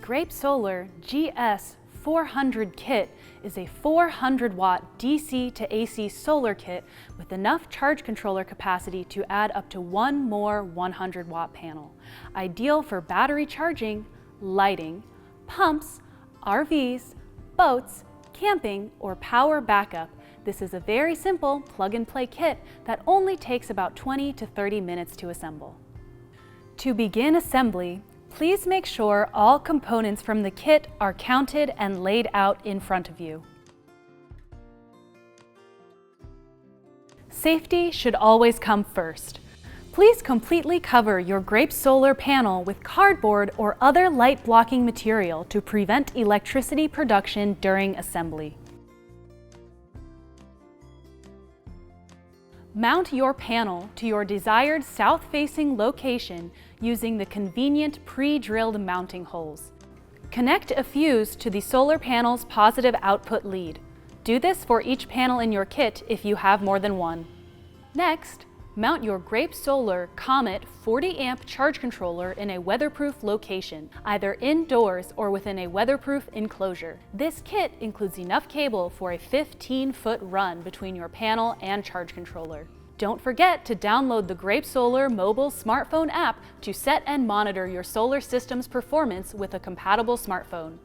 Grape Solar GS400 kit is a 400-watt DC to AC solar kit with enough charge controller capacity to add up to one more 100-watt panel. Ideal for battery charging, lighting, pumps, RVs, boats, camping, or power backup. This is a very simple plug-and-play kit that only takes about 20 to 30 minutes to assemble. To begin assembly, please make sure all components from the kit are counted and laid out in front of you. Safety should always come first. Please completely cover your Grape Solar panel with cardboard or other light-blocking material to prevent electricity production during assembly. Mount your panel to your desired south-facing location using the convenient pre-drilled mounting holes. Connect a fuse to the solar panel's positive output lead. Do this for each panel in your kit if you have more than one. Next, mount your Grape Solar Comet 40-amp charge controller in a weatherproof location, either indoors or within a weatherproof enclosure. This kit includes enough cable for a 15-foot run between your panel and charge controller. Don't forget to download the Grape Solar mobile smartphone app to set and monitor your solar system's performance with a compatible smartphone.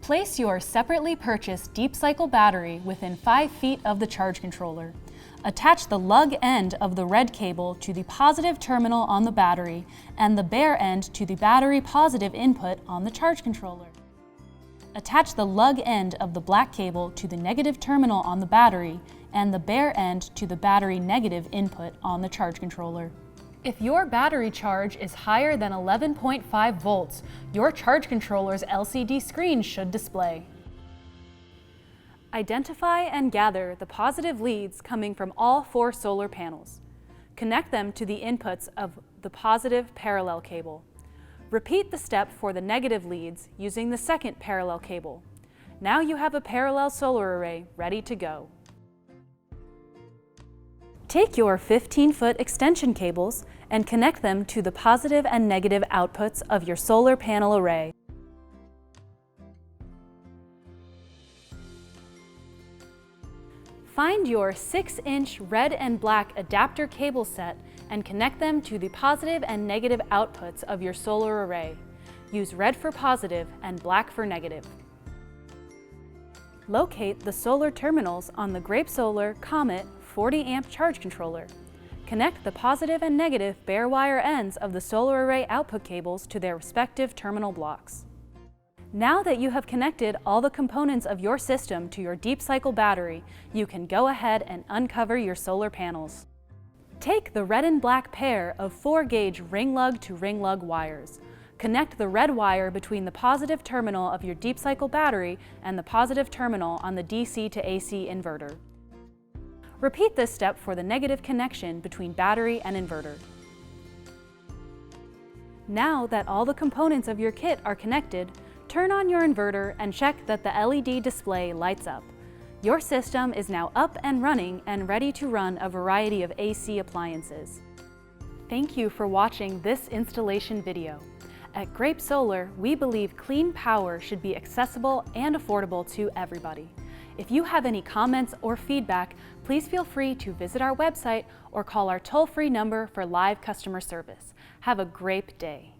Place your separately purchased deep cycle battery within 5 feet of the charge controller. Attach the lug end of the red cable to the positive terminal on the battery and the bare end to the battery positive input on the charge controller. Attach the lug end of the black cable to the negative terminal on the battery and the bare end to the battery negative input on the charge controller. If your battery charge is higher than 11.5 volts, your charge controller's LCD screen should display. Identify and gather the positive leads coming from all 4 solar panels. Connect them to the inputs of the positive parallel cable. Repeat the step for the negative leads using the second parallel cable. Now you have a parallel solar array ready to go. Take your 15-foot extension cables and connect them to the positive and negative outputs of your solar panel array. Find your 6-inch red and black adapter cable set and connect them to the positive and negative outputs of your solar array. Use red for positive and black for negative. Locate the solar terminals on the Grape Solar Comet 40-amp charge controller. Connect the positive and negative bare wire ends of the solar array output cables to their respective terminal blocks. Now that you have connected all the components of your system to your deep cycle battery, you can go ahead and uncover your solar panels. Take the red and black pair of 4-gauge ring lug to ring lug wires. Connect the red wire between the positive terminal of your deep cycle battery and the positive terminal on the DC to AC inverter. Repeat this step for the negative connection between battery and inverter. Now that all the components of your kit are connected, turn on your inverter and check that the LED display lights up. Your system is now up and running and ready to run a variety of AC appliances. Thank you for watching this installation video. At Grape Solar, we believe clean power should be accessible and affordable to everybody. If you have any comments or feedback, please feel free to visit our website or call our toll-free number for live customer service. Have a great day.